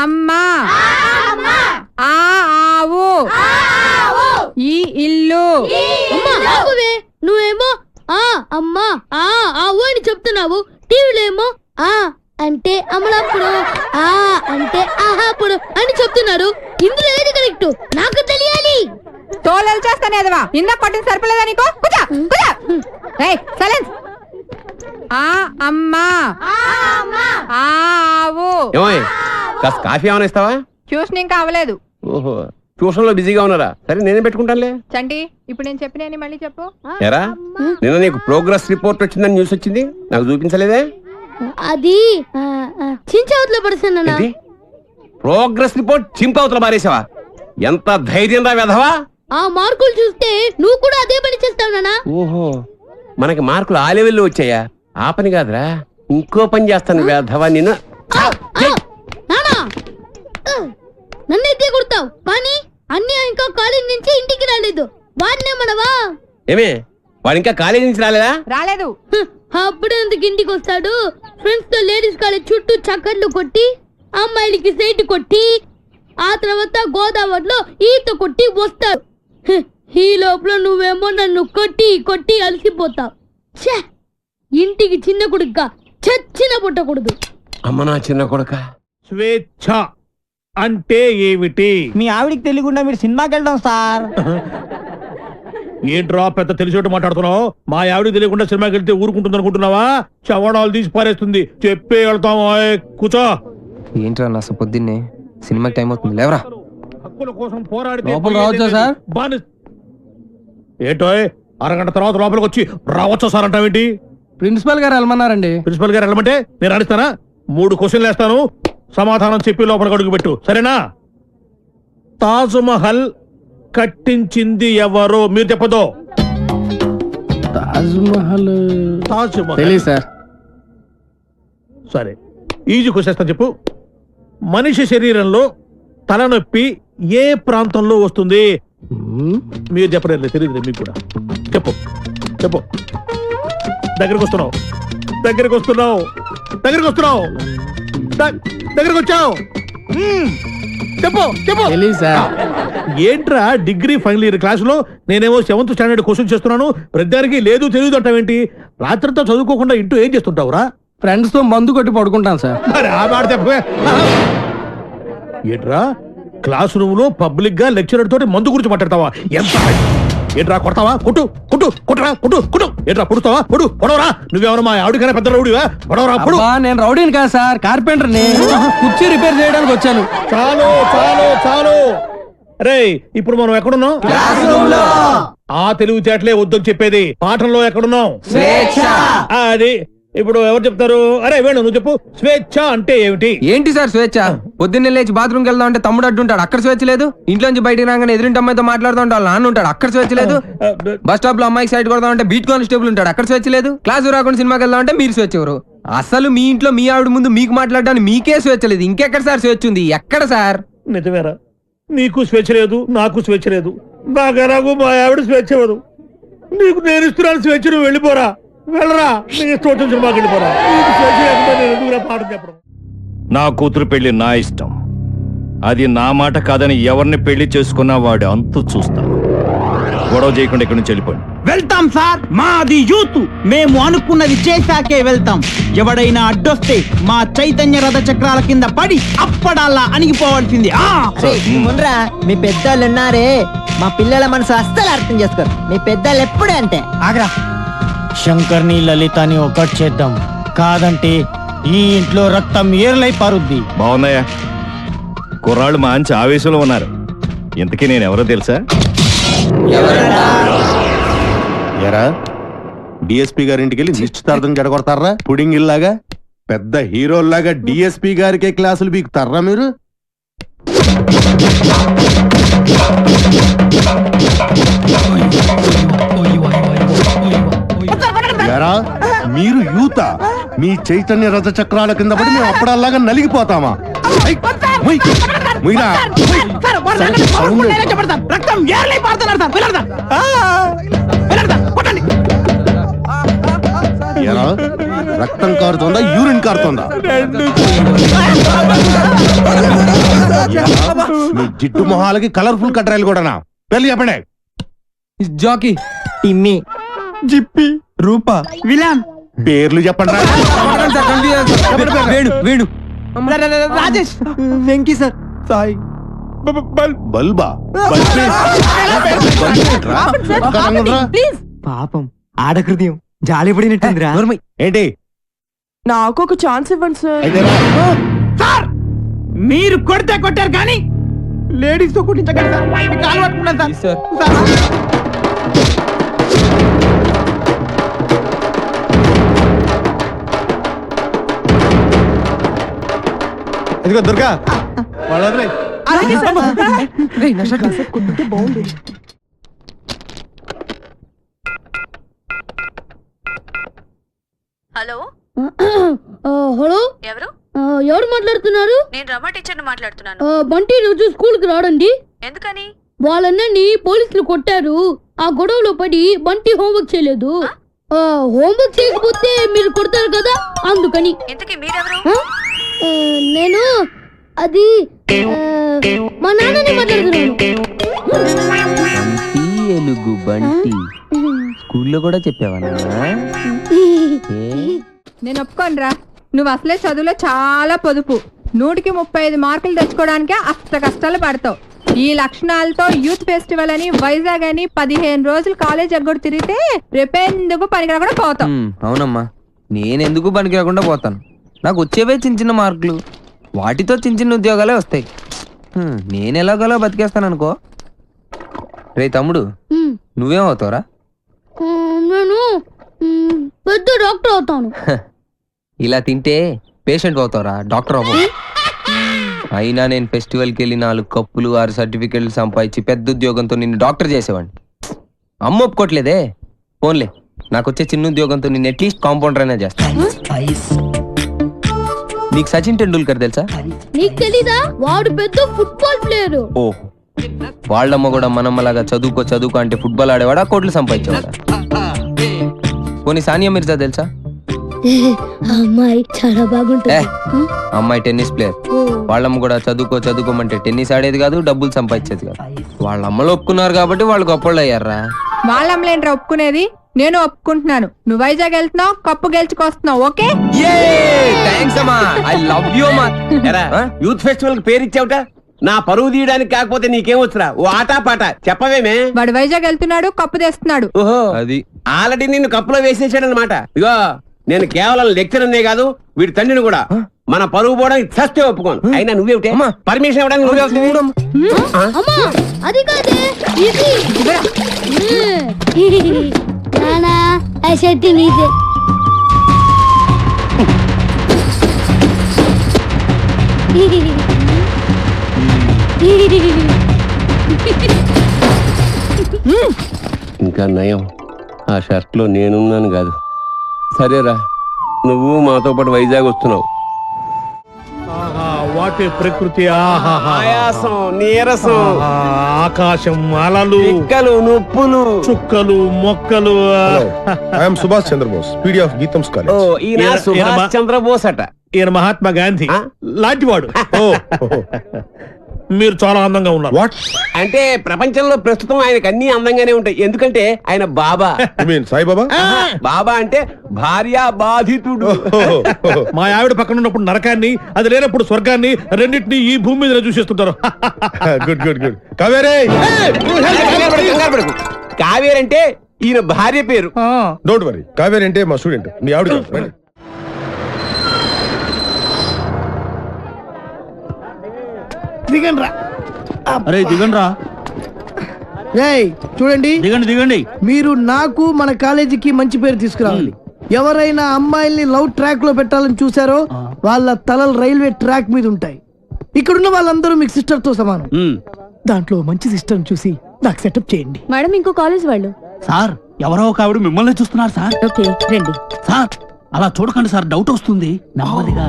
అమ్మ ఆ ఆవు ఈ ఇల్లు. నువ్వేమో ఆ అమ్మా ఆ ఆవు అని చెప్తున్నావు. టీవీలో ఏమో ఆ అంటే అమలాపుడు ఆ అంటే ఆహాపుడు అని చెప్తున్నారు. ఇందులో ఏది కరెక్ట్ నాకు తెలియాలి. తోలలు చేస్తానేదవా ఇందా కొట్టిన సరిపోలేదా నీకు? కూర్చో కూర్చో. ఏయ్ సైలెన్స్. ఆ అమ్మ ఆ ఆవు. ఏమోయ్ కాస్త కాఫీ ఏమైనా ఇస్తావా? ట్యూషన్ ఇంకా అవ్వలేదు. ఓహో ట్యూషన్ లో బిజీగా ఉన్నారా? సరే నేనే పెట్టుకుంటానులే. చంటి ఇప్పుడు నేను చెప్పిన మళ్ళీ చెప్పు. ఎరా నిన్న నీకు ప్రోగ్రెస్ రిపోర్ట్ వచ్చిందని న్యూస్ వచ్చింది, నాకు చూపించలేదే? అది చించవతలో పడుతున్నా. ప్రోగ్రెస్ రిపోర్ట్ చింపవతల బారేసావా? ఎంత ధైర్యం రా వెధవా! ఆ మార్కులు చూస్తే నువ్వు కూడా అదే పని చేస్తావు నానా. ఓహో మనకి మార్కులు ఆ లెవెల్లో వచ్చాయా? ఆ పని కాదురా, ఇంకో పని చేస్తాను వెధవా నిన్ను. నన్నైతే కొడతావు కానీ అన్ని ఇంకా కాలేజ్ నుంచి ఇంటికి రాలేదు. వాడినే మనవా? ఏమే వాడు ఇంకా కాలేజీ నుంచి రాలేదా? రాలేదు. అప్పుడు ఎందుకు ఇంటికి వస్తాడు? ఫ్రెండ్స్ తో లేడీస్ కాలేజ్ చుట్టూ చక్కర్లు కొట్టి అమ్మాయిలకి సైట్ కొట్టి ఆ తర్వాత గోదావరిలో ఈత కొట్టి వస్తాడు. ఈ లోపల నువ్వేమో నన్ను కొట్టి కొట్టి అలసిపోతావు. ఇంటికి చిన్న కొడుగ్గా చచ్చిన పుట్టకూడదు. అమ్మ నా చిన్న కొడుక. స్వేచ్ఛ అంటే ఏమిటి? మీ ఆవిడికి తెలియకుండా మీరు సినిమాకి వెళ్దాం సార్. ఏంట్రా పెద్ద తెలిసేట్టు మాట్లాడుతున్నావు? మా ఆవిడికి తెలియకుండా సినిమాకి వెళ్తే ఊరుకుంటుంది అనుకుంటున్నావా? చవడాలు తీసి పారేస్తుంది. చెప్పే వెళ్తాం. కూర్చో. ఏంట్రా నా పొద్దున్నే సినిమాకి టైం అవుతుంది, లేవరా. హక్కుల కోసం పోరాడితే లోపల రావచ్చా సార్? ఏంటో అరగంట తర్వాత లోపలికి వచ్చి రావచ్చా సార్ అంటావేంటి? ప్రిన్సిపల్ గారు వెళ్ళమన్నారండి. ప్రిన్సిపల్ గారు వెళ్ళమంటే నేను అడిస్తానా? 3 క్వశ్చన్లు వేస్తాను, సమాధానం చెప్పి లోపలికి అడుగు పెట్టు, సరేనా? తాజ్ మహల్ కట్టించింది ఎవరు? మీరు చెప్పదో. తాజ్ మహల్ తెలీదు సార్. సరే ఈజీ క్వశ్చన్ చెప్పు. మనిషి శరీరంలో తలనొప్పి ఏ ప్రాంతంలో వస్తుంది? మీరు చెప్పలేదు, తెలియదు మీకు కూడా. చెప్పు చెప్పు. దగ్గరికి వస్తున్నావు, దగ్గరికి వస్తున్నావు, దగ్గరికి వస్తున్నావు, దగ్గరికి వచ్చావు. చెప్పు చెప్పు. ఏంట్రా డిగ్రీ ఫైనల్ ఇయర్ క్లాసులో నేనేమో 7th స్టాండర్డ్ క్వశ్చన్ చేస్తున్నాను, ప్రతిదానికి లేదు తెలియదు అంటావేంటి? రాత్రితో చదువుకోకుండా ఇంటూ ఏం చేస్తుంటావురా? ఫ్రెండ్స్ తో మందు కొట్టి పడుకుంటాను సార్. మరి ఆ మాట చెప్పే. ఏంట్రా క్లాస్ రూమ్ లో పబ్లిక్ గా లెక్చరర్ తోటి మందు గురించి మాట్లాడతావా? ఎంత ఏంట్రా కొడతావా? కొట్టు కొట్టు కొట్టరా కొట్టు కొట్టు. ఏంట్రా పొడుస్తావా? పొడు పొడవరా. నువ్వెవరు మా ఆవిడకైనా పెద్ద రౌడీవా? పొడవరా పొడు. నేను రౌడీని కాదు సార్, కార్పెంటర్ ని. కుర్చీ రిపేర్ చేయడానికి వచ్చాను. చాలు చాలు చాలు. రే ఇప్పుడు మనం ఎక్కడున్నాం? ఆ తెలివితేటలే వద్దని చెప్పేది. పాఠంలో ఎక్కడున్నాం? అది ఇప్పుడు ఎవరు చెప్తారు? అరే వేణు నువ్వు చెప్పు. స్వేచ్ఛ అంటే ఏమిటి? ఏంటి సార్ స్వేచ్ఛ? పొద్దున్నే లేచి బాత్రూమ్కి వెళ్దాం అంటే తమ్ముడు అడ్డుంటాడు, అక్కడ స్వేచ్ఛ లేదు. ఇంట్లోంచి బయటికి రాగానే ఎదురింటి అమ్మాయితో మాట్లాడుతూ ఉంటాడు, నాన్న ఉంటాడు, అక్కడ స్వేచ్ఛ లేదు. బస్ స్టాప్ లో అమ్మాయికి సైడ్ కొడదాం అంటే బీట్ కానిస్టేబుల్ ఉంటాడు, అక్కడ స్వేచ్ఛ లేదు. క్లాసు రాకుండా సినిమాకి వెళ్దాం అంటే మీరు స్వేచ్ఛ ఎవరు? అసలు మీ ఇంట్లో మీ ఆవిడ ముందు మీకు మాట్లాడడానికి మీకే స్వేచ్ఛ లేదు, ఇంకెక్కడ సార్ స్వేచ్ఛ ఉంది? ఎక్కడ సార్? నిజమేరా, నీకు స్వేచ్ఛ లేదు, నాకు స్వేచ్ఛ లేదు. నాకు మా ఆవిడ స్వేచ్ఛ ఇవ్వదు. నీకు నేను ఇస్తున్నాను స్వేచ్ఛ, నువ్వు వెళ్ళిపోరా. వెళ్ళరా, నీ ఇష్టం వచ్చిన సినిమాకి వెళ్ళిపోరా. నీకు స్వేచ్ఛ లేకపోతే నేను ఎందుకురా పాఠం చెప్పడం? నా కూతురు పెళ్లి నా ఇష్టం, అది నా మాట కాదని ఎవరిని పెళ్లి చేసుకున్నా వాడు అంతు చూస్తాను. గొడవ చేయకుండా ఇక్కడి నుంచి వెళ్ళిపోయి. వెళ్తాం సార్, మాది యూత్, మేము అనుకున్నది చేశాకే వెళ్తాం. ఎవడైనా అడ్డొస్తే మా చైతన్య రథ చక్రాల కింద పడి అప్పడాలా అణిగిపోవాల్సింది. ముండ్రా మీ పెద్దోళ్ళు ఉన్నారే, మా పిల్లల మనసు అస్సలు అర్థం చేసుకోరు. మీ పెద్దోళ్ళు ఎప్పుడే అంటే. ఆగ్రా, శంకర్ని లలితని ఒకటి చేద్దాం, కాదంటే ఈ ఇంట్లో రక్తం ఏర్లై పారుద్ది. బాగున్నాయా? కుర్రాళ్ళు మంచి ఆవేశంలో ఉన్నారు. ఇంతకీ నేను ఎవరో తెలుసా? ఎరా డిఎస్పీ గారింటికి వెళ్ళి నిశ్చితార్థం జడగొడతారా? పుడింగ్ ఇల్లాగా పెద్ద హీరోల్లాగా డిఎస్పీ గారికే క్లాసులు బీకుతారా మీరు? ఎరా మీరు యూత, మీ చైతన్య రథ చక్రాల కింద పడి మేము అప్పుడల్లాగా నలిగిపోతామా? రక్తం ఏర్లై పారుతున్నారు సార్. ఎరా రక్తం కారుతోందా యూరిన్ కారుతోందా మీ జిడ్డు మొహాలకి కలర్ఫుల్ కట్రాయలు కూడానా పెళ్లి చెప్పండి. జాకీ, టిమ్మి, జిప్పి, రూపా, విలాన్, పేర్లు చెప్పండి రా. వేణు వేణు రాజేష్, వెంకీ సార్, సాయి, బల్బా పాపం ఆడకృత్యం జాలి పడినట్టుందిరా. ఏంటి నాకు ఒక ఛాన్స్ ఇవ్వండి సార్. అయితే రా. సార్ మీరు కొడితే కొట్టారు కానీ లేడీస్ తో కుట్టించగలరు సార్. మీకు కాలు పట్టుకున్నాను సార్. ఇదిగో దుర్గా వాళ్ళ అలాగే సార్. హలో హలో, ఎవరు? ఎవరు మాట్లాడుతున్నారు? నేను రమ టీచర్ని మాట్లాడుతున్నాను. బంటి రోజు స్కూల్ కి రాడండి. ఎందుకని? వాళ్ళన్నీ పోలీసులు కొట్టారు. ఆ గొడవలో పడి బంటి హోంవర్క్ చేయలేదు. హోంవర్క్ చేయకపోతే మీరు కొడతారు కదా, అందుకని. ఇంతకీ మీరెవరు? నేను అది మా నాన్నని మాట్లాడుతున్నాను. ఎలుగు బంటి స్కూల్లో కూడా చెప్పావా? నేను ఒప్పుకోనరా. నువ్వు అసలే చదువులో చాలా పొదుపు. 100కి 35 మార్కులు తెచ్చుకోవడానికే అష్ట కష్టాలు పడతావు. ఈ లక్షణాలతో యూత్ ఫెస్టివల్ అని వైజాగ్ అని 15 రోజులు కాలేజ్ ఎగ్గొడు తిరిగితే రేపెందుకు పనికి కూడా పోతావు. అవునమ్మా, నేనెందుకు పనికి రాకుండా పోతాను. నాకు వచ్చేవే చిన్న చిన్న మార్కులు, వాటితో చిన్న చిన్న ఉద్యోగాలే వస్తాయి. నేను ఎలాగోలా బతికేస్తాను అనుకో. రే తమ్ముడు, నువ్వేమవుతావురా? నేను పెద్ద డాక్టర్ అవుతాను. ఇలా తింటే పేషెంట్ అవుతావురా, డాక్టర్ అవ్వవు. అయినా నేను ఫెస్టివల్కి వెళ్ళి 4 కప్పులు 6 సర్టిఫికెట్లు సంపాదించి పెద్ద ఉద్యోగంతో నిన్ను డాక్టర్ చేసేవాడిని. అమ్మ ఒప్పుకోవట్లేదే. ఫోన్లే, నాకు వచ్చే చిన్న ఉద్యోగంతో నిన్ను అట్లీస్ట్ కాంపౌండర్ అయినా చేస్తాను. నీకు సచిన్ టెండూల్కర్ తెలుసా? నీకు తెలీదా? వాడు పెద్ద ఫుట్బాల్ ప్లేయర్. ఓ, వాళ్ళమ్మ కూడా మనమ్మలాగా చదువుకో అంటే ఫుట్బాల్ ఆడేవాడా, కోట్లు సంపాదించేవాడా? పోనీ సానియా మిర్జా తెలుసా? అమ్మాయి చాలా బాగుంటుంది. అమ్మాయి టెన్నిస్ ప్లేయర్. వాళ్ళమ్మ కూడా చదువుకోమంటే టెన్నిస్ ఆడేది కాదు, డబ్బులు సంపాదించేది కాదు. వాళ్ళ అమ్మలు ఒప్పుకున్నారు కాబట్టి వాళ్ళు గొప్పళ్ళు అయ్యారా. వాళ్ళ అమ్మలేంట్రా ఒప్పుకునేది? నేను ఒప్పుకుంటున్నాను. నువ్వు వైజాగ్ వెళ్తున్నావు, కప్పు గెలుచుకొస్తున్నావు. ఓకే, థాంక్స్ అమ్మా, ఐ లవ్ యు అమ్మా. యూత్ ఫెస్టివల్ కి పేరు ఇచ్చావుట. నా పరువు తీయడానికి కాకపోతే నీకేమొచ్చురా? ఓ ఆటా పాట చెప్పవేమే. వాడు వైజాగ్ వెళ్తున్నాడు, కప్పు తెస్తున్నాడు. ఓహో, అది ఆల్రెడీ నిన్ను కప్పులో వేసేసాడనమాట. ఇగో, నేను కేవలం లెక్చరర్నే కాదు, వీడి తండ్రిని కూడా. మన పరువు పోవడానికి చస్తే ఒప్పుకోను. అయినా నువ్వేమిటే పర్మిషన్ ఇవ్వడానికి నువ్వే అమ్మా, అది కాదే ఇది. నానా, ఆ షర్ట్ నీదే. ఇంకా నయం, ఆ షర్ట్ లో నేనున్నాను కాదు. సరేరా, నువ్వు మాతో పాటు వైజాగ్ వస్తున్నావు. వాటి ప్రకృతి, ఆయాసం, నీరసం, ఆకాశం, అలలు, పిక్కలు, నొప్పులు, చుక్కలు, మొక్కలు. I'm Subhash Chandrabose, PD of GITAM's ఓ, ఈయన సుభాష్ చంద్రబోస్ అట. ఈయన మహాత్మా గాంధీ లాంటివాడు. మీరు చాలా అందంగా ఉన్నారు. వాట్ అంటే ప్రపంచంలో ప్రస్తుతం ఆయనకు అన్ని అందంగానే ఉంటాయి. ఎందుకంటే ఆయన బాబా. సాయిబాబా? బాబా అంటే భార్య బాధితుడు. మా ఆవిడ పక్కన ఉన్నప్పుడు నరకాన్ని, అది లేనప్పుడు స్వర్గాన్ని, రెండింటినీ ఈ భూమి మీద చూసేస్తుంటారు. Good good good. కావేరే, కంగారు పడకు. కావేరి అంటే ఈయన భార్య పేరు. Don't worry. కావేరి అంటే మా స్టూడెంట్, మీ ఆవిడ. దిగండి రా. అరే దిగండి రా. చూడండి, దిగండి. మీరు నాకు మన కాలేజీకి మంచి పేరు తీసుకురావాలి. ఎవరైనా అమ్మాయిల్ని లవ్ ట్రాక్ లో పెట్టాలని చూసారో వాళ్ళ తలలు రైల్వే ట్రాక్ మీద ఉంటాయి. ఇక్కడున్న వాళ్ళందరూ మీకు సిస్టర్ తో సమానం. దాంట్లో మంచి సిస్టర్ చూసి నాకు సెటప్ చేయండి. మేడం, ఇంకో కాలేజ్ వాళ్ళు. సార్, ఎవరో ఒక ఆవిడ మిమ్మల్ని చూస్తున్నారు సార్. ఓకే, రండి. సార్, అలా చూడకండి సార్, డౌట్ వస్తుంది. నెమ్మదిగా.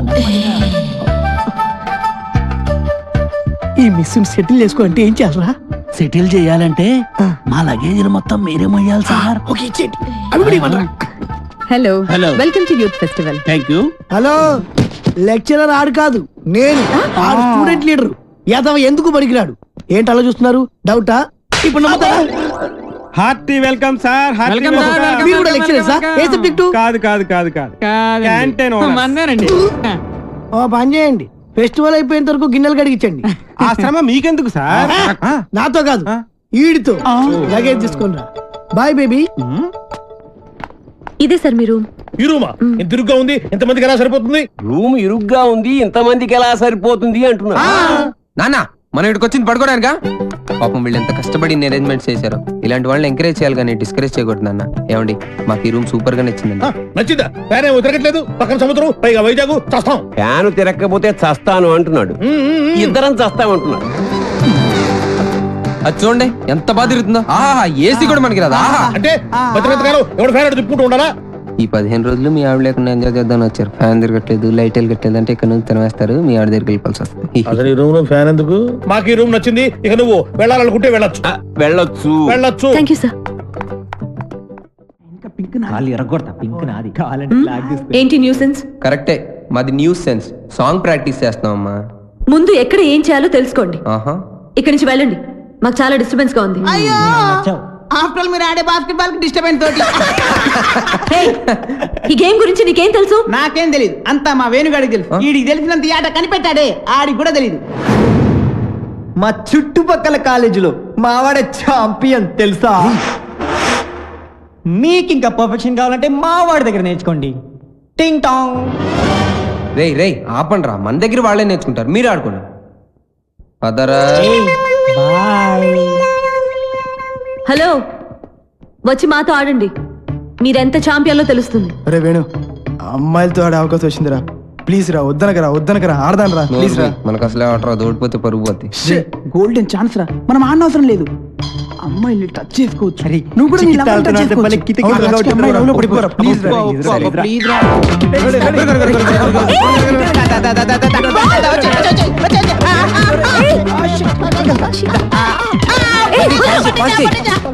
ఈ మిస్ సెటిల్ చేసుకో అంటే ఏం చేయాలరా? సెటిల్ చేయాలంటే మా లగేజీలు మొత్తం మీరే మొయ్యాలి సార్. ఓకే, ఇచ్చేయండి. అవి కూడా ఇవ్వండి. Hello Hello. Welcome to youth festival. Thank you. Hello, lecturer ఆడు కాదు, నేను ఆడు స్టూడెంట్ లీడర్. యాదవ ఎందుకు పనికిరాడు? ఏంటి అలా చూస్తున్నారు? డౌటా? ఇప్పుడు నమ్ముతారా? Hearty welcome sir. మీరు కూడా లెక్చరర్ సార్? ఏ సబ్జెక్టు? కాదు క్యాంటీన్ ఓ పని చేయండి, ఫెస్టివల్ అయిపోయేంత వరకు గిన్నెలు కడిగించండి. ఆ శ్రమ మీకెందుకు సార్? నాతో కాదు, ఈడితో. లగేజ్ తీసుకుని రా. Bye baby. ఇదే సార్ మీరు ఈ రూమా ఎంత ఇరుగ్గా ఉంది, ఎంతమందికి ఎలా సరిపోతుంది? రూమ్ ఇరుగ్గా ఉంది, ఇంతమందికి ఎలా సరిపోతుంది అంటున్నా. నాన్న మనం ఇక్కడికి వచ్చింది పడుకోవడానికా? పాపం వీళ్ళు ఎంత కష్టపడి అరేంజ్మెంట్స్ చేశారు. ఇలాంటి వాళ్ళని ఎంకరేజ్ చేయాలి కానీ డిస్కరేజ్ చేయకూడదు నాన్న. ఏమండి, మాకు ఈ రూమ్ సూపర్ గా నచ్చిందండి. నచ్చిందా? ఫ్యాన్ ఏమో తిరగట్లేదు, పక్కన సముద్రం, పైగా వైజాగ్, చస్తాం. ఫ్యాను తిరగకపోతే చస్తాను అంటున్నాడు, ఇద్దరం చస్తామంటున్నాడు. అది చూడండి ఎంత బాగా తిరుగుతుందో. ఆహా, ఏసీ కూడా మనకి రాదా? ఆహా, అంటే భద్రతగాను ఎవడు ఫ్యాన్ తిప్పుకుంటూ ఉండాలా? ఈ 15 రోజులు మీ ఆవిడ లేకుండా ఎంజాయ్ చేద్దామని వచ్చారు. ఫ్యాన్ తిరగట్లేదు, లైట్ వెళ్ళగట్లేదు అంటే ఇక్కడ నుంచి తినవేస్తారు, మీ ఆవిడ దగ్గరికి వెళ్ళిపోవాల్సి వస్తుంది. అసలు ఈ రూమ్ లో ఫ్యాన్ ఎందుకు? మాకు ఈ రూమ్ నచ్చింది, ఇక నువ్వు వెళ్ళాలనుకుంటే వెళ్ళొచ్చు. వెళ్ళొచ్చు. Thank you sir. ఏంటి న్యూసెన్స్? కరెక్టే, మాది న్యూస్ సెన్స్. సాంగ్ ప్రాక్టీస్ చేస్తున్నామమ్మా. ముందు ఎక్కడ ఏం చేయాలో తెలుసుకోండి. ఆహా, ఇక్కడి నుంచి వెళ్ళండి, మాకు చాలా డిస్టర్బెన్స్ గా ఉంది. ఆఫ్టర్ మీరు ఆడే బాస్కెట్బాల్ కి డిస్టర్బెన్స్ తోటి Hey, ఈ గేమ్ గురించి నీకేం తెలుసు? నాకేం తెలియదు, అంతా మా వేణుగాడికి తెలుసు. వీడికి తెలిసినంత ఈ ఆట కనిపెట్టాడే, ఆడికి కూడా తెలియదు. మా చుట్టుపక్కల కాలేజీలో మావాడే ఛాంపియన్ తెలుసా? మీకు ఇంకా పర్ఫెక్షన్ కావాలంటే మావాడి దగ్గర నేర్చుకోండి. టింగ్ టాంగ్. రేయ్ ఆపండి రా, మన దగ్గర వాళ్ళే నేర్చుకుంటారు, మీరు ఆడుకోండి. పదరా. హలో, వచ్చి మాతో ఆడండి, మీరెంత ఛాంపియన్లో తెలుస్తుంది. అరే వేణు, అమ్మాయిలతో ఆడే అవకాశం వచ్చిందిరా. ప్లీజ్ రా, వద్దనకరా ఆడదాను రా, ప్లీజ్ రా. మనకు అసలే ఆట రాదు, ఓడిపోతే పరుగు పోతే. గోల్డెన్ ఛాన్స్ రా, మనం ఆడన అవసరం లేదు. అమ్మాయిల్ని టచ్ చేసుకోవచ్చు. నువ్వు కూడా నీ లవర్ని టచ్ చేసుకోవచ్చు. అమ్మాయి లవ్లో పడిపోరా, ప్లీజ్ రా.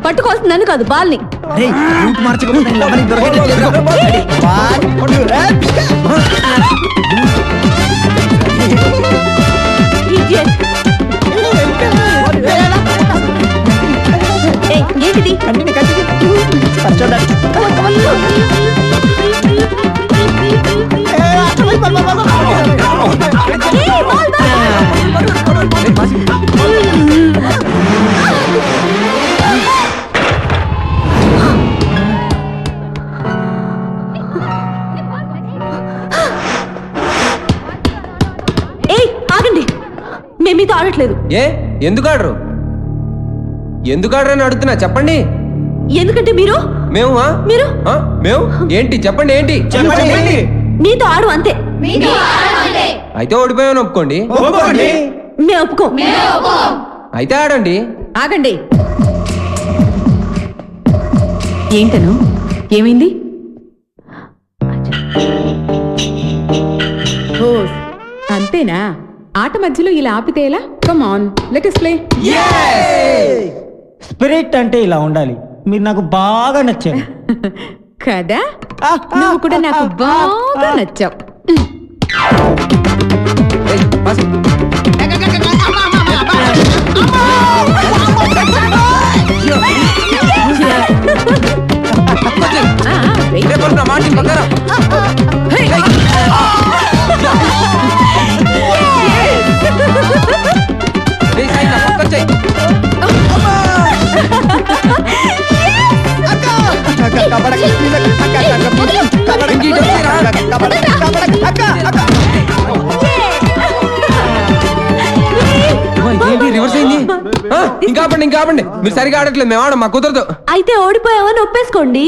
పట్టుకోవాల్సింది నన్ను కాదు, బాల్ని. Idiot. ఏంటిది? ఆగండి, మేము మీతో ఆడట్లేదు. ఎందుకు ఆడరు? ఎందుకు ఆడరని అడుగుతున్నా, చెప్పండి. ఎందుకంటే మీరు ఏంటి చెప్పండి, ఏంటి మీతో ఆడు అంతే. అయితే ఓడిపోయామని ఒప్పుకోండి. మేము ఒప్పుకో. అయితే ఆడండి. ఆగండి. ఏంటను, ఏమైంది? అంతేనా? ఆట మధ్యలో ఇలా ఆపితే ఎలా? Come on, let us play. Spirit అంటే ఇలా ఉండాలి. మీరు నాకు బాగా నచ్చారు కదా, నువ్వు కూడా నాకు బాగా నచ్చావు. రివర్స్ అయింది. ఇంకా ఆపండి, మీరు సరిగా ఆడట్లేదు, మేము ఆడం, మా కుదరదు. అయితే ఓడిపోయావని ఒప్పేసుకోండి.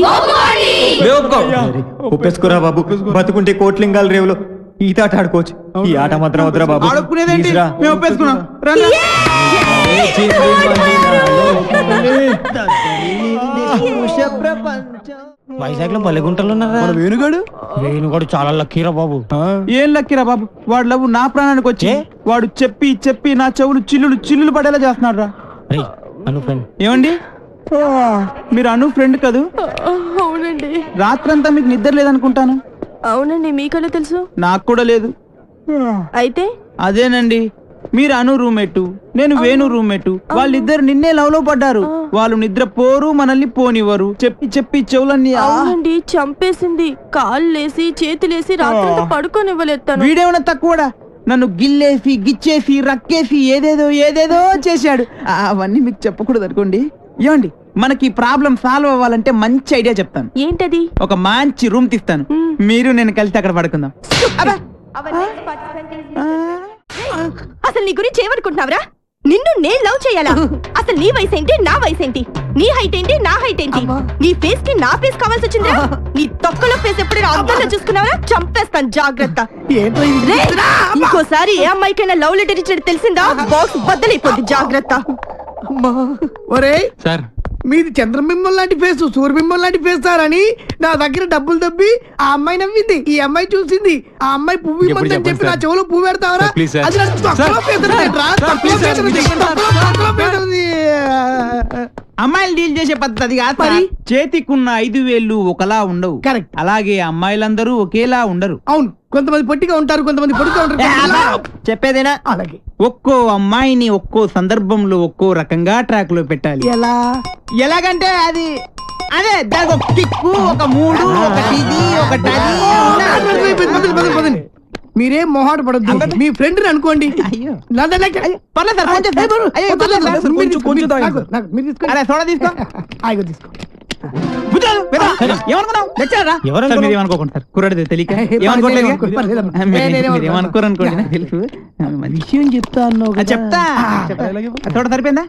ఒప్పేసుకోరా బాబు, బతుకుంటే కోట్లింగాల రేవులో ఈత ఆట ఆడుకోవచ్చు. ఈ ఆట మాత్రం వద్దురా బాబు. వైజాగ్ లో బల్లెగుంటలు ఉన్నారా? వేణుగాడు చాలా లక్కీరా బాబు. ఏం లక్కీరా బాబు, వాడు లవ్ నా ప్రాణానికి వచ్చి వాడు చెప్పి చెప్పి నా చెవులు చిల్లులు పడేలా చేస్తున్నాడు రా. ఏమండి, మీరు అను ఫ్రెండ్ కదూ? అవునండి. రాత్రంతా మీకు నిద్ర లేదనుకుంటాను. అవునండి, మీకెలా తెలుసు? నాకు కూడా లేదు. అయితే అదేనండి, మీరు అను రూమ్మేటు, నేను వేణు రూమ్మేటు. వాళ్ళిద్దరు నిన్నే లవ్ లో పడ్డారు. వాళ్ళు నిద్ర పోరు, మనల్ని పోనివ్వరు. చెప్పి చెప్పి చెవులన్నీ అవునండి, చంపేసింది. కాళ్ళేసి చేతులేసి రాత్రంతా పడుకోనివ్వలేదు. వీడేమన్నా తక్కువడా? నన్ను గిల్లేసి గిచ్చేసి రక్కేసి ఏదేదో చేశాడు. అవన్నీ మీకు చెప్పకూడదు అనుకోండి. ఏమండి, మనకి ప్రాబ్లం సాల్వ్ అవ్వాలంటే మంచి ఐడియా చెప్తాను. ఏంటది? ఒక మంచి రూమ్ తీస్తాను, మీరు నేను కలిసి అక్కడ పడుకుందాం. అసలు నీ గురించి ఏమనుకుంటున్నావురా? నిన్ను నేను లవ్ చేయాలా? అసలు నీ వయసు ఏంటి, నా వయసు ఏంటి? నీ హైట్ ఏంటి, నా హైట్ ఏంటి? నీ ఫేస్ కి నా ఫేస్ కావాల్సి వచ్చిందా? నీ తొక్కలో ఫేస్ ఎప్పుడైనా అద్దంలో చూసుకున్నావా? చంపేస్తాను, జాగ్రత్త. ఇంకోసారి ఏ అమ్మాయికైనా లవ్ లెటర్ ఇచ్చినట్టు తెలిసిందా, బాక్స్ బద్దలైపోద్ది, జాగ్రత్త. ఒరే సార్, మీది చంద్రబింబం లాంటి ఫేస్, సూర్యబింబం లాంటి ఫేస్ సార్ అని నా దగ్గర డబ్బులు దబ్బి ఆ అమ్మాయి నవ్వింది, ఈ అమ్మాయి చూసింది. ఆ అమ్మాయి పువ్వు ఇవ్వమని చెప్పి నా చెవులో పువ్వు పెడతావరా? అది నాకు తొక్కలో పేదరా, తొక్కలో పేదది, తొక్కలో పేదది. అమ్మాయిలు డీల్ చేసే పద్ధతి కాదు మరి. చేతికున్న 5 వేళ్ళు ఒకలా ఉండవు. కరెక్ట్. అలాగే అమ్మాయిలందరూ ఒకేలా ఉండరు. అవును, కొంతమంది పొట్టిగా ఉంటారు, కొంతమంది పొడిగా ఉంటారు. చెప్పేదేనా? అలాగే ఒక్కో అమ్మాయిని ఒక్కో సందర్భంలో ఒక్కో రకంగా ట్రాక్ లో పెట్టాలి. ఎలాగంటే అది అదే దానికి ఒక కిక్కు, ఒక మూడు, ఒకటి ఇది, ఒకటి అది. మీరేం మొహాట పడద్దు, మీ ఫ్రెండ్ అనుకోండి. విషయం చెప్తా అన్నావు, చెప్తా. సరిపోయిందా?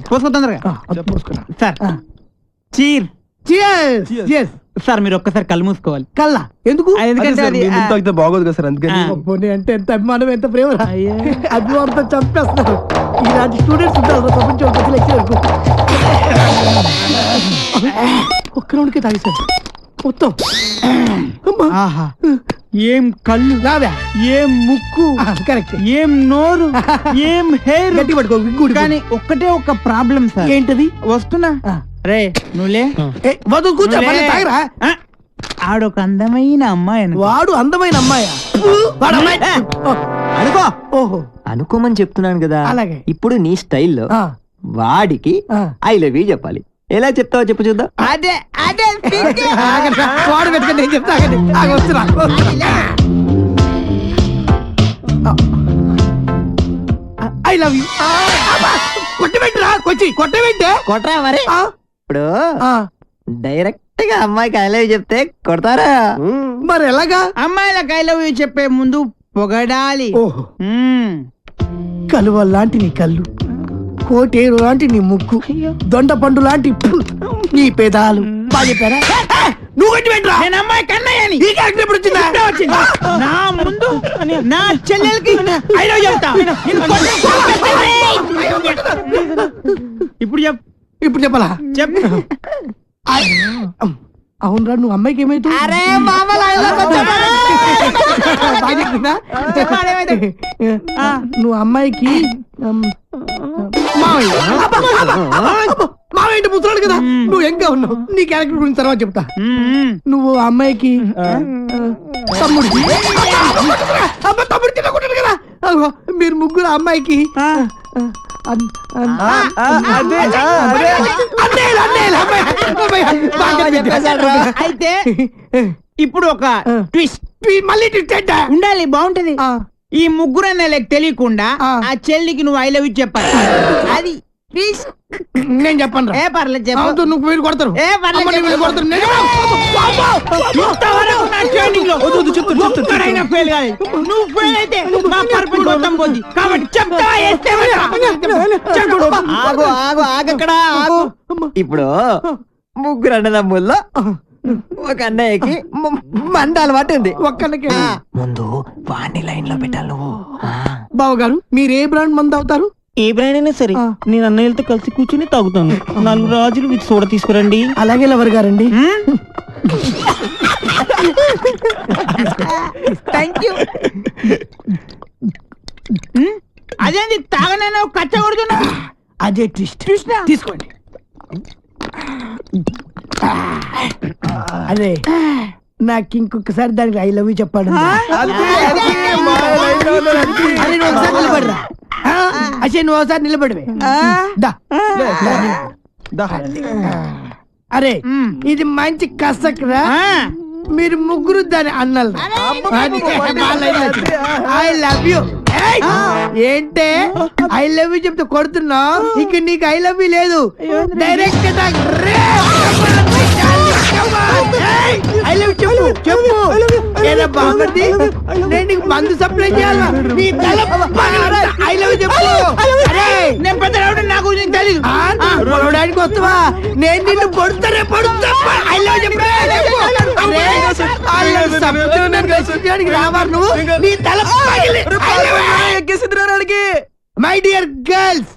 పోసుకో తొందరగా. Sir cheer. సార్ మీరు ఒక్కసారి కళ్ళు మూసుకోవాలి. కల్లా ఎందుకు? ఎందుకంటే అది బాగోదు కదా సార్, అందుకని. అంటే ఎంత అభిమానం, ఎంత ప్రేమ. అభిమానంతో చంపేస్తున్నారు. ఇలాంటి స్టూడెంట్స్ ఉంటారు ప్రపంచం. ఒక్క రౌండ్కే తాగేశారు మొత్తం. ఆహా, ఏం కళ్ళు, ఏం ముక్కు, కరెక్ట్, ఏం నోరు, ఏం హెయిర్. గట్టి పట్టుకో. కానీ ఒక్కటే ఒక ప్రాబ్లం సార్. ఏంటది? వస్తున్నా రే, నువ్వులే కూర్చో. ఆడొక అందమైన అమ్మాయి. వాడు అందమైన అమ్మాయా? అనుకో. ఓహో, అనుకోమని చెప్తున్నాను కదా. అలాగే. ఇప్పుడు నీ స్టైల్లో వాడికి ఐ లవ్ యూ చెప్పాలి. ఎలా చెప్తావో చెప్పు చూద్దాం. అదే అదే వాడు పెట్టుకుని నేను చెప్తా. I love you. కొట్టబెట్టరా, కొట్టబెట్టే కొట్టరా మరి. ఇప్పుడు డైరెక్ట్ గా అమ్మాయికి ఐ లవ్ యూ చెప్తే కొడతారా? మరి ఎలాగా? అమ్మాయిలకు ఐ లవ్ యూ చెప్పే ముందు పొగడాలి. కలువ లాంటి నీ కళ్ళు, కోటేరు లాంటి నీ ముక్కు, దొండ పండు లాంటి నీ పెదాలు. బాగా చెప్పారా? నువ్వు కొట్టి పెట్టరా. నేను అమ్మాయి కన్నయ్యని. ఈ క్యారెక్టర్ ఎప్పుడు వచ్చిందా? నా ముందు నా చెల్లెలకి ఐ లవ్ చెప్తా. ఇప్పుడు చెప్పాలా? చెప్పు. అవునరా, నువ్వు అమ్మాయికి ఏమైతే నువ్వు అమ్మాయికి మామయ్య ముసలాడు కదా, నువ్వు ఎంగా ఉన్నావు. నీ క్యారెక్టర్ గురించి తర్వాత చెప్తా. నువ్వు అమ్మాయికి తమ్ముడు తినకుంటాడు కదా. మీరు ముగ్గురు అమ్మాయికి అయితే ఇప్పుడు ఒక ట్విస్ట్. మళ్ళీ ట్విస్ట్ ఉండాలి, బాగుంటది. ఈ ముగ్గురు అన్నయ్యలకు తెలియకుండా ఆ చెల్లికి నువ్వు ఐ లవ్ యూ చెప్పాలి. అది నేను చెప్పను. ఏ పర్లేదు చెప్పు. నువ్వు వీళ్ళు కొడతారు. ఏ పర్లేదు కొడతారు. నువ్వు ఫెయిల్ అయితే మా పర్పస్ మొత్తం పోద్ది. కాబట్టి చెప్తా. ఇప్పుడు ముగ్గురు అన్నదమ్ముల్లో ఒక అన్నయ్యకి మంద అలవాటు ఉంది. ఒక్కళ్ళకి ముందు వాణ్ణి లైన్ లో పెట్టాలి నువ్వు. బావగారు, మీరు ఏ బ్రాండ్ మందు అవుతారు? ఏ బ్రాండ్ అయినా సరే నేను అన్నయ్యలతో కలిసి కూర్చుని తాగుతాను. 4 రాజులు వీటి సోడా తీసుకురండి. అలాగే లవర్ గారండి. Thank you. అదేంటి తాగనైనా కచ్చ కొడుతున్నా? అదే ట్విస్ట్ తీసుకోండి. అదే నాకు ఇంకొకసారి దానికి ఐ లవ్ యూ చెప్పాడు. అసలు నువ్వు ఒకసారి నిలబడివే. అరే ఇది మంచి కసక్రా. మీరు ముగ్గురు దాని అన్నలు. I love you. ఏంటే ఐ లవ్ యూ చెప్తే కొడుతున్నావు? ఇక నీకు ఐ లవ్ యూ లేదు, డైరెక్ట్ ఐ లవ్ చెప్పు చెప్పు. ఏదో బాగుంది, నేను నీకు మందు సప్లై చేయాలా? నీ తల ఐ లవ్ చెప్పు. నేను పెద్ద నాకు తెలీదు. పొడవడానికి వస్తావా? నేను నిన్ను పొడుతానే పొడుతా. ఐ లవ్ చెప్పు. రావారు నువ్వు. నీ తల మై డియర్ గర్ల్స్,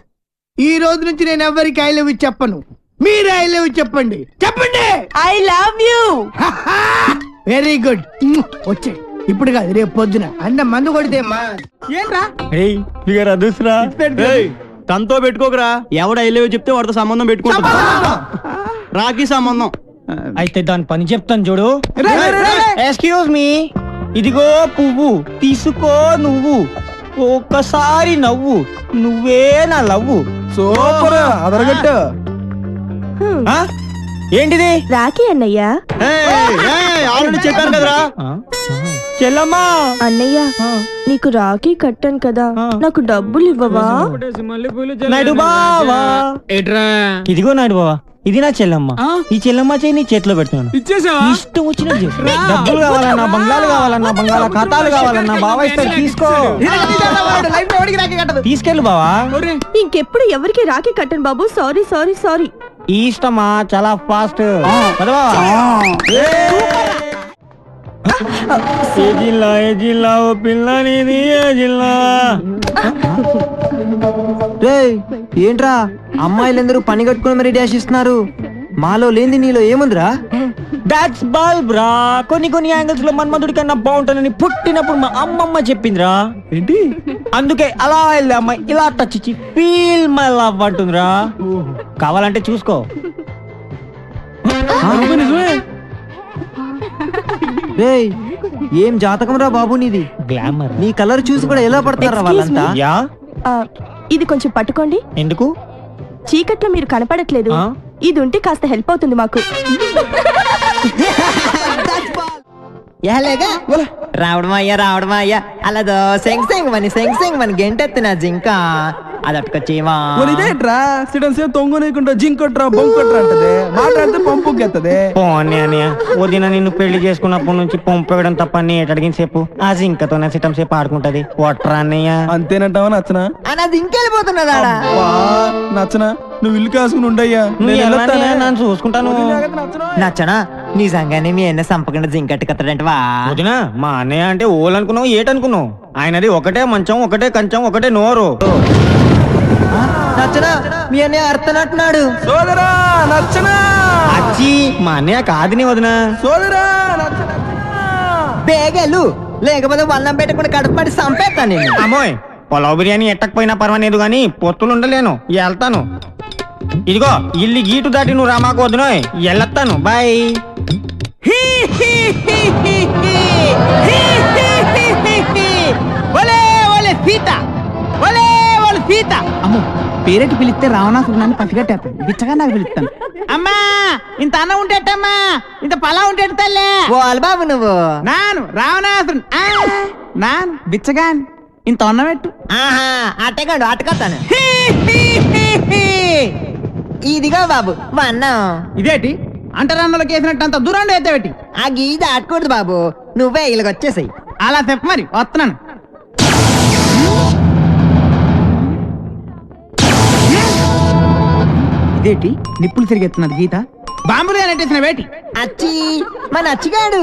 ఈ రోజు నుంచి నేను ఎవరికి ఐ లవ్ యూ చెప్పను. మీరు ఐ లవ్ యూ చెప్పండి. చెప్పండి I love you. Very good. వచ్చే ఇప్పుడు కాదు, రేపు పొద్దున అన్న మందు కొడితే ఏంట్రా తనతో పెట్టుకోకరా. ఎవడు ఐ లవ్ యూ చెప్తే వాడితో సంబంధం పెట్టుకుంటా. రాఖీ సంబంధం అయితే దాని పని చెప్తాను చూడు. ఎక్స్క్యూజ్ మీ, ఇదిగో పువ్వు తీసుకో నువ్వు. ఒక్కసారి నవ్వు, నువ్వే నా లవ్వు. సూపర్ అదరగట్టు. ఏంటిది? రాఖీ అన్నయ్య. ఆల్రెడీ చెప్పాను కదరా. చెల్లమ్మా. అన్నయ్య నీకు రాఖీ కట్టాను కదా, నాకు డబ్బులు ఇవ్వవా? నాయుడు బావా. ఇదిగో నాయుడు బావా, ఇది నా చెల్లమ్మ. ఈ చెల్లమ్మ చేయి నీ చేతిలో పెడుతున్నాను. ఇష్టం వచ్చినట్టు చేసు. డబ్బులు కావాలన్నా, బంగాళాలు కావాలన్నా, బంగాళ ఖాతాలు కావాలన్నా బావా ఇస్తాడు. తీసుకో, తీసుకెళ్ళు బావా. ఇంకెప్పుడు ఎవరికి రాఖీ కట్టను బాబు. Sorry sorry sorry. ఈ ఇష్టమా చాలా ఫాస్ట్. జిల్లా ఏ జిల్లా ఓ పిల్ల నీది ఏ జిల్లా? ఏంట్రా అమ్మాయిలందరూ పని కట్టుకుని మరి డాష్ ఇస్తున్నారు. మాలో లేని నీలో ఏముందిరా? దాట్స్ బల్బ్ రా. కొన్ని కొన్ని యాంగిల్స్ లో మన్మధుడి కన్నా బాగుంటానని పుట్టినప్పుడు మా అమ్మమ్మ చెప్పిందిరా. ఏంటి? అందుకే అలా వెళ్ళే అమ్మాయి ఇలా టచ్ ఇచ్చి ఫీల్ మై లవ్ అంటుందిరా. కావాలంటే చూసుకో. ఏం జాతకం రా బాబు నీది. గ్లామర్. నీ కలర్ చూసి కూడా ఎలా పడతారా వాళ్ళంతా? ఇది కొంచెం పట్టుకోండి. ఎందుకు? చీకట్లో మీరు కనపడట్లేదు, ఇది ఉంటే కాస్త హెల్ప్ అవుతుంది మాకు. రావడం అయ్యా అలా సెంగ్ మని గెంటెత్తిన జింక అదట్టుకొచ్చేమా తొంగనీకుంటా జింకొట్రా బొంకొట్రా అంటది. మాట్లాడితే పంపుకెత్తది. వదిన నిన్ను పెళ్లి చేసుకున్నప్పటి నుంచి పంపు వేయడం తప్ప అడిగిన సేపు ఆ జింకతో సిటం సేపు ఆడుకుంటది. ఒట్రా అన్నయ్య. అంతేనంటావా? నచ్చనా? అన్నది ఇంకెళ్ళిపోతున్నదా? నచ్చనా? నువ్వు ఇల్లు కాసుకుని ఉండయ్యా, నన్ను చూసుకుంటాను. నచ్చనా? నిజంగానే మీ అన్న సంపకుండా జింకట్టుకత్తడంటవా? వదినా, మా అన్నయ్య అంటే ఓలనుకున్నావు ఏటనుకున్నావు? ఆయనది ఒకటే మంచం, ఒకటే కంచం, ఒకటే నోరు. నచ్చనా? మీ అన్నయ్య అర్థనట్టున్నాడు. సోదరా నచ్చనా? అచ్చి మా అన్నయ్య కాదుని వదినా. సోదరా బేగలు లేకపోతే వల్లం పెట్టకుండా కడుపుపడి సంపేస్తాను నేను. అమ్మోయ్, పొలావ్ బిర్యానీ ఎట్టకపోయినా పర్వాలేదు గాని పొత్తులు ఉండలేను. వెళ్తాను. ఇదిగో ఇల్లు గీటు దాటి నువ్వు రామాకు వదినోయ్, వెళ్ళొస్తాను. బాయ్. అమ్మో, పేరెట్టి పిలిస్తే రావణాసురుని పసిగట్టేస్తాను. బిచ్చగా నాకు పిలుస్తాను. అమ్మా ఇంత అన్నం ఉంటేటమ్మా, ఇంత పలా ఉంటేట తల్లే. వాళ్ళ బాబు నువ్వు నాను రావణాసురుని నాను బిచ్చగాన్ ఇంత అన్నం పెట్టు. అట్టగాడు అట్టకొస్తాను. ఇదిగో బాబు అన్నం. ఇదేటి అంటరాన్నోళ్ళకి వేసినట్టు అంత దూరం ఎత్తబెట్టి. ఆ గీత ఆడకూడదు బాబు, నువ్వే ఇలాగ వచ్చేసాయి. అలా చెప్పు మరి, వస్తున్నాను. ఇదేటి నిప్పులు తిరిగెత్తున్నది గీత. బాంబులు నెట్టేసిన వేటి. అచ్చి మన అచ్చిగాడు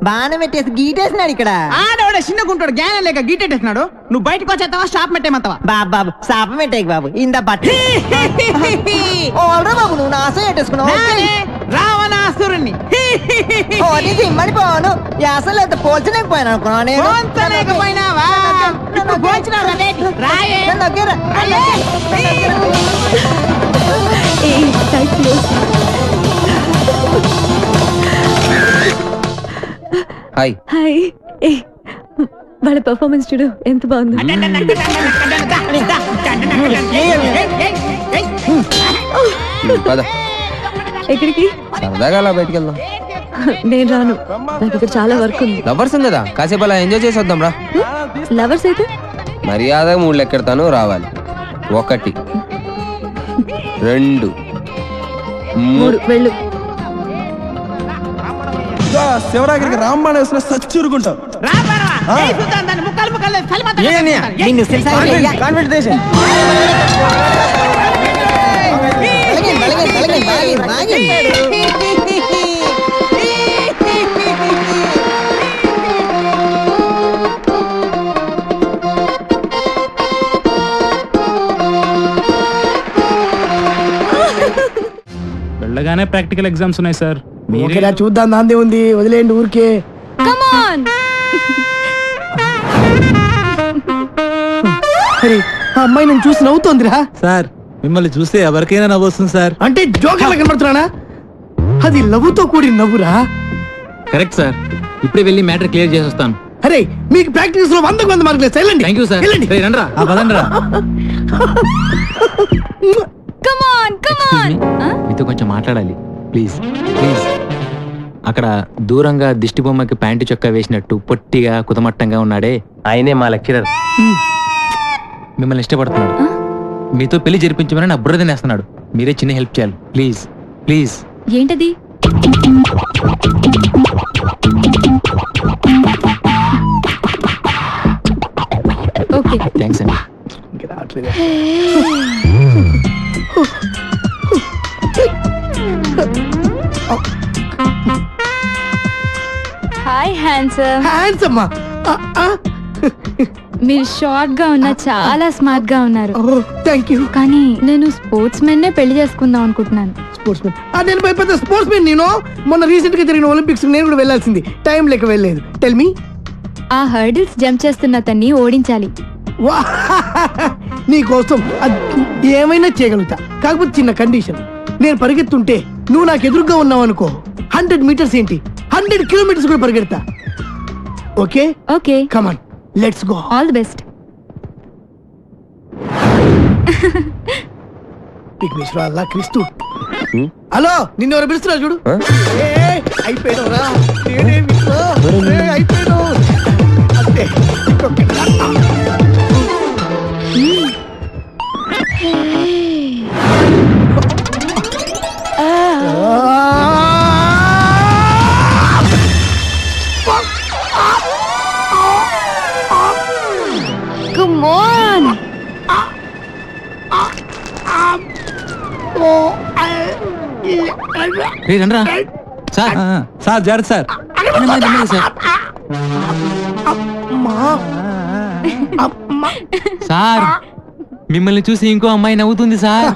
బాణం పెట్టేసి గీటేసినాడు ఇక్కడ. ఆడవాడ చిన్నగుంటాడు, జ్ఞానం లేక గీటెట్టేసినాడు. నువ్వు బయటకు వచ్చేస్తావా షాప్ పెట్టేమంతావా? బాబు శాపం పెట్టేకి బాబు. ఇందా బట్ట బాబు, నువ్వు నాశం పెట్టేసుకున్నావు. రావణాసురుణ్ణి మడిపోను అసలు అయితే పోల్చలేకపోయాను అనుకున్నా నేను హాయ్ హాయ్ ఏ వాళ్ళ పర్ఫార్మెన్స్ చూడు ఎంత బాగుంది. పద ఎక్కడికి? సరదాగా అలా బయటికి వెళ్దాం. నేను రాను, నాకు ఇక్కడ చాలా వర్క్ ఉంది. లవర్స్ ఉంది కదా, కాసేపు అలా ఎంజాయ్ చేసి వద్దాం రా. లవర్స్ అయితే మర్యాదగా 3 లెక్కెడతాను, రావాలి. 1 2 3 వెళ్ళు. శివరాగిరికి రామ్మాణ వేసిన సచ్చురుకుంటాం. వెళ్ళగానే ప్రాక్టికల్ ఎగ్జామ్స్ ఉన్నాయి సార్. ఓకేరా, చూద్దాం, దాందే ఉంది, వదిలేండి ఊరికే. Come on. అరే, ఆ అమ్మాయి నన్ను చూసి నవ్వుతోందిరా. సార్ మిమ్మల్ని చూస్తే ఎవరికైనా నవ్వొస్తుంది సార్. అంటే జోకర్లా కనబడుతున్నానా? అది లవ్వుతో కూడిన నవ్వురా. కరెక్ట్ సార్, ఇప్పుడే వెళ్ళి మ్యాటర్ క్లియర్ చేసి వస్తాను. అరే, మీకు ప్రాక్టీస్ లో 100 మార్కులు వెళ్ళండి. Thank you sir. వెళ్ళండి. రండ్రా, పదండ్రా. Come on, come on. మీతో కొంచెం మాట్లాడాలి, ప్లీజ్ ప్లీజ్. అక్కడ దూరంగా దిష్టి బొమ్మకి ప్యాంటు చొక్కా వేసినట్టు పొట్టిగా కుతమట్టంగా ఉన్నాడే, ఆయనే మా లెక్చరర్. మిమ్మల్ని ఇష్టపడుతున్నాడు, మీతో పెళ్లి జరిపించమని నా బుర్ర తినేస్తున్నాడు. మీరే చిన్న హెల్ప్ చేయాలి, ప్లీజ్ ప్లీజ్. ఏంటది? ఓకే, థ్యాంక్స్ అండి. Hi handsome. హ్యాండ్సమ్. మీరు షార్ట్ గా ఉన్నా చాలా స్మార్ట్ గా ఉన్నారు. Thank you. కానీ నేను స్పోర్ట్స్ మెన్ నే పెళ్లి చేసుకుందాం అనుకుంటున్నాను. Sports men? నేను పెద్ద స్పోర్ట్స్ మెన్. నేను మొన్న రీసెంట్ గా జరిగిన ఒలింపిక్స్ నేను కూడా వెళ్ళాల్సింది, టైం లేక వెళ్ళలేదు. Tell me. ఆ హర్డిల్స్ జంప్ చేస్తున్న అతన్ని ఓడించాలి. నీ కోసం ఏమైనా చేయగలుగుతా, కాకపోతే చిన్న కండిషన్. నేను పరిగెత్తుంటే నువ్వు నాకు ఎదురుగా ఉన్నావు అనుకో, 100 మీటర్స్ ఏంటి 100 కిలోమీటర్స్ కూడా పరిగెడతా. Okay? Okay, come on, let's go. All the best. Vighneshwara Allah Kreestu. Hello, నిన్ను ఎవరు పిలుస్తున్నారు చూడు. అయిపోయావురా, అయిపోయావు అంతే. Come on. రే రండ్రా. సార్ సార్ జాగ్రత్త సార్. సార్ మిమ్మల్ని చూసి ఇంకో అమ్మాయి నవ్వుతుంది సార్.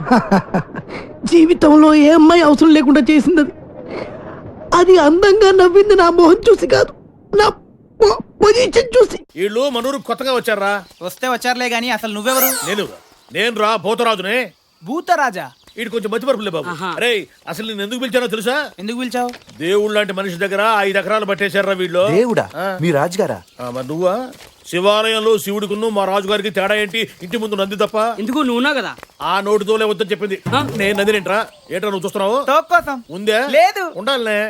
జీవితంలో ఏ అమ్మాయి అవసరం లేకుండా చేసింది అది. అది అందంగా నవ్వింది నా మొహం చూసి కాదు, నా పొజిషన్ చూసి. వీళ్ళు మనూరు కొత్తగా వచ్చారా? వస్తే వచ్చారులే గానీ అసలు నువ్వెవరు? నేను రా భూతరాజునే. భూతరాజా? వీడి కొంచెం మతిమరుపులే బాబు. అరే, అసలు నేను ఎందుకు పిలిచానో తెలుసా? ఎందుకు పిలిచావు? దేవుడు లాంటి మనిషి దగ్గర 5 ఎకరాలు పట్టేశారా వీళ్ళు. దేవుడా? మీ రాజుగారా? మరి నువ్వా? శివాలయంలో శివుడికును మా రాజుగారికి తేడా ఏంటి? ఇంటి ముందు నంది తప్ప. ఎందుకు నువ్వునా కదా? ఆ నోటితోలే వద్దని చెప్పింది. నేను నందినేంట్రా? ఏంట్రా నువ్వు చూస్తున్నావు? తోక్ కోసం ఉందే? లేదు. ఉండాలనే.